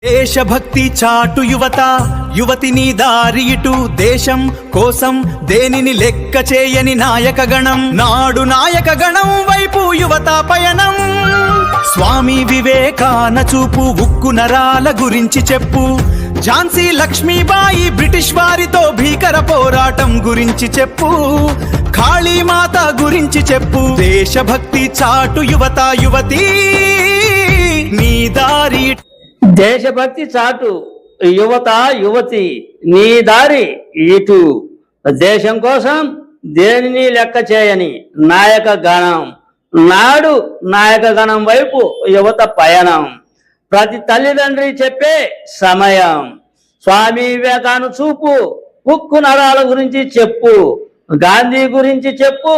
దేశభక్తి చాటు యువత యువతిని దారి ఇటు దేశం కోసం దేనిని లెక్క చేయని నాయక గణం నాడు నాయక గణం వైపు యువత పయనం స్వామి వివేకాన చూపు ఉక్కు నరాల గురించి చెప్పు ఝాన్సీ లక్ష్మీబాయి బ్రిటిష్ వారితో భీకర పోరాటం గురించి చెప్పు కాళీమాత గురించి చెప్పు దేశభక్తి చాటు యువత యువతి నీ దారి దేశభక్తి చాటు యువత యువతి నీ దారి ఇటు దేశం కోసం దేనిని లెక్క చేయని నాయక గణం నాడు నాయక గణం వైపు యువత పయనం ప్రతి తల్లిదండ్రి చెప్పే సమయం స్వామి వివేకాను చూపు ఉక్కు నరాల గురించి చెప్పు గాంధీ గురించి చెప్పు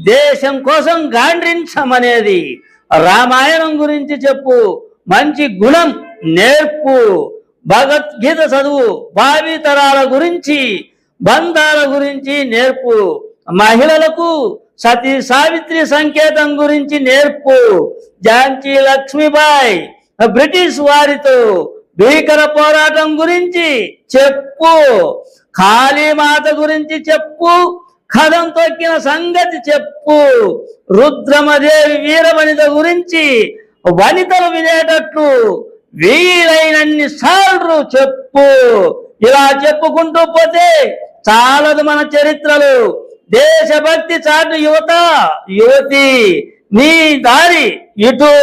దేశం కోసం గాండ్రించమనేది రామాయణం గురించి చెప్పు మంచి గుణం నేర్పు భగవద్గీత చదువు భావి తరాల గురించి బంధాల గురించి నేర్పు మహిళలకు సతీ సావిత్రి సంకేతం గురించి నేర్పు ఝాన్సీ లక్ష్మీబాయి బ్రిటిష్ వారితో భీకర పోరాటం గురించి చెప్పు కాళీమాత గురించి చెప్పు కథం తొక్కిన సంగతి చెప్పు రుద్రమదేవి వీరవనిత గురించి వనితలు వినేటట్లు వీలైనన్ని సార్లు చెప్పు ఇలా చెప్పుకుంటూ పోతే చాలదు మన చరిత్రలు దేశభక్తి చాటు యువత యువతి నీ దారి ఇటు